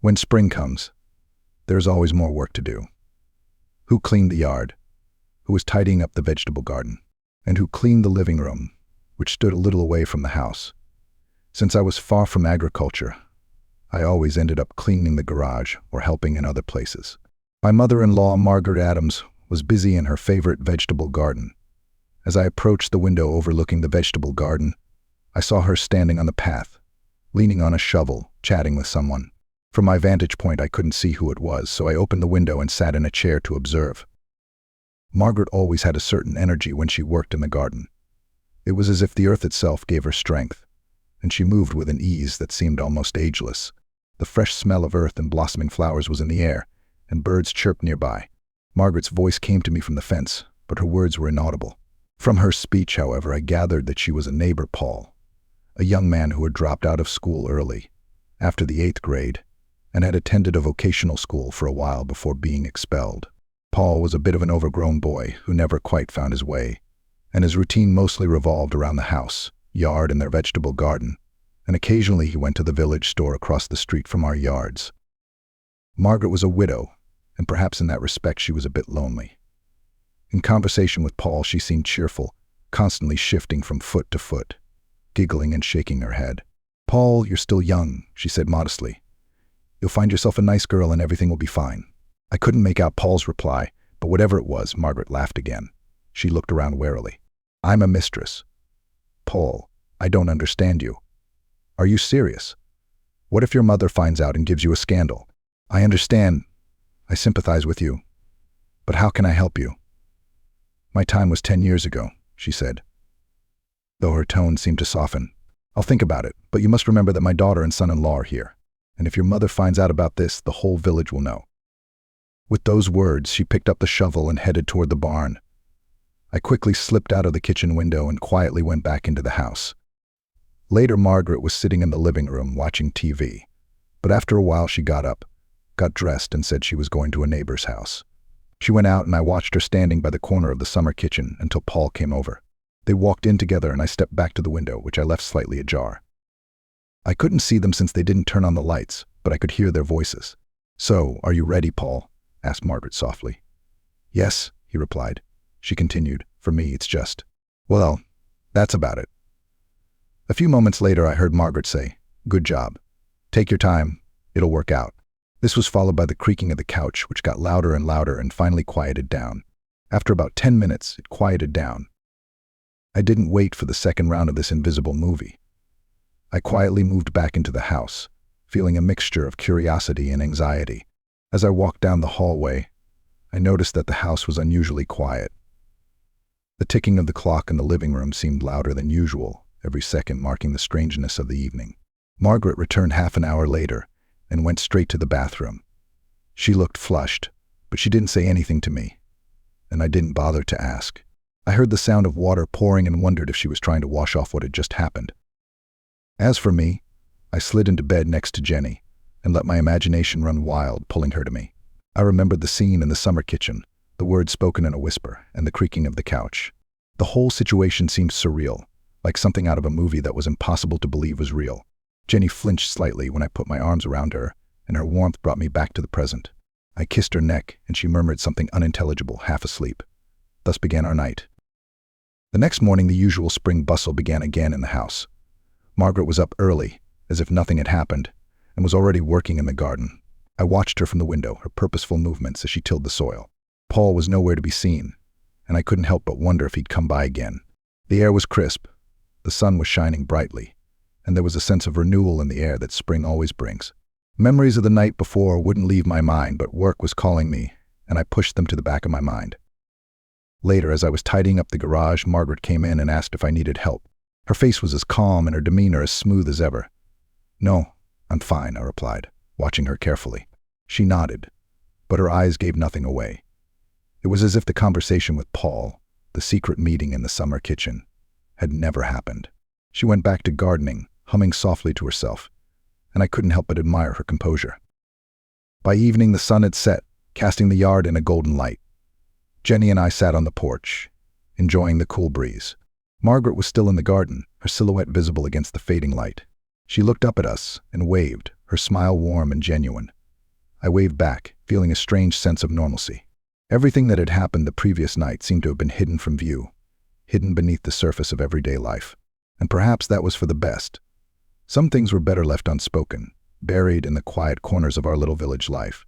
When spring comes, there's always more work to do. Who cleaned the yard? Who was tidying up the vegetable garden? And who cleaned the living room, which stood a little away from the house? Since I was far from agriculture, I always ended up cleaning the garage or helping in other places. My mother-in-law, Margaret Adams, was busy in her favorite vegetable garden. As I approached the window overlooking the vegetable garden, I saw her standing on the path, leaning on a shovel, chatting with someone. From my vantage point, I couldn't see who it was, so I opened the window and sat in a chair to observe. Margaret always had a certain energy when she worked in the garden. It was as if the earth itself gave her strength, and she moved with an ease that seemed almost ageless. The fresh smell of earth and blossoming flowers was in the air, and birds chirped nearby. Margaret's voice came to me from the fence, but her words were inaudible. From her speech, however, I gathered that she was a neighbor, Paul, a young man who had dropped out of school early, after the 8th grade, and had attended a vocational school for a while before being expelled. Paul was a bit of an overgrown boy who never quite found his way, and his routine mostly revolved around the house, yard, and their vegetable garden, and occasionally he went to the village store across the street from our yards. Margaret was a widow, and perhaps in that respect she was a bit lonely. In conversation with Paul, she seemed cheerful, constantly shifting from foot to foot, giggling and shaking her head. "Paul, you're still young," she said modestly. "You'll find yourself a nice girl and everything will be fine." I couldn't make out Paul's reply, but whatever it was, Margaret laughed again. She looked around warily. "I'm a mistress." "Paul, I don't understand you. Are you serious? What if your mother finds out and gives you a scandal?" "I understand. I sympathize with you. But how can I help you?" "My time was 10 years ago," she said, though her tone seemed to soften. "I'll think about it, but you must remember that my daughter and son-in-law are here. And if your mother finds out about this, the whole village will know." With those words, she picked up the shovel and headed toward the barn. I quickly slipped out of the kitchen window and quietly went back into the house. Later, Margaret was sitting in the living room watching TV, but after a while she got up, got dressed, and said she was going to a neighbor's house. She went out and I watched her standing by the corner of the summer kitchen until Paul came over. They walked in together and I stepped back to the window, which I left slightly ajar. I couldn't see them since they didn't turn on the lights, but I could hear their voices. "So, are you ready, Paul?" asked Margaret softly. "Yes," he replied. She continued, "For me, it's just, well, that's about it." A few moments later, I heard Margaret say, "Good job. Take your time. It'll work out." This was followed by the creaking of the couch, which got louder and louder and finally quieted down. After about 10 minutes, it quieted down. I didn't wait for the second round of this invisible movie. I quietly moved back into the house, feeling a mixture of curiosity and anxiety. As I walked down the hallway, I noticed that the house was unusually quiet. The ticking of the clock in the living room seemed louder than usual, every second marking the strangeness of the evening. Margaret returned half an hour later and went straight to the bathroom. She looked flushed, but she didn't say anything to me, and I didn't bother to ask. I heard the sound of water pouring and wondered if she was trying to wash off what had just happened. As for me, I slid into bed next to Jenny and let my imagination run wild, pulling her to me. I remembered the scene in the summer kitchen, the words spoken in a whisper, and the creaking of the couch. The whole situation seemed surreal, like something out of a movie that was impossible to believe was real. Jenny flinched slightly when I put my arms around her, and her warmth brought me back to the present. I kissed her neck, and she murmured something unintelligible, half asleep. Thus began our night. The next morning, the usual spring bustle began again in the house. Margaret was up early, as if nothing had happened, and was already working in the garden. I watched her from the window, her purposeful movements as she tilled the soil. Paul was nowhere to be seen, and I couldn't help but wonder if he'd come by again. The air was crisp, the sun was shining brightly, and there was a sense of renewal in the air that spring always brings. Memories of the night before wouldn't leave my mind, but work was calling me, and I pushed them to the back of my mind. Later, as I was tidying up the garage, Margaret came in and asked if I needed help. Her face was as calm and her demeanor as smooth as ever. "No, I'm fine," I replied, watching her carefully. She nodded, but her eyes gave nothing away. It was as if the conversation with Paul, the secret meeting in the summer kitchen, had never happened. She went back to gardening, humming softly to herself, and I couldn't help but admire her composure. By evening, the sun had set, casting the yard in a golden light. Jenny and I sat on the porch, enjoying the cool breeze. Margaret was still in the garden, her silhouette visible against the fading light. She looked up at us and waved, her smile warm and genuine. I waved back, feeling a strange sense of normalcy. Everything that had happened the previous night seemed to have been hidden from view, hidden beneath the surface of everyday life. And perhaps that was for the best. Some things were better left unspoken, buried in the quiet corners of our little village life.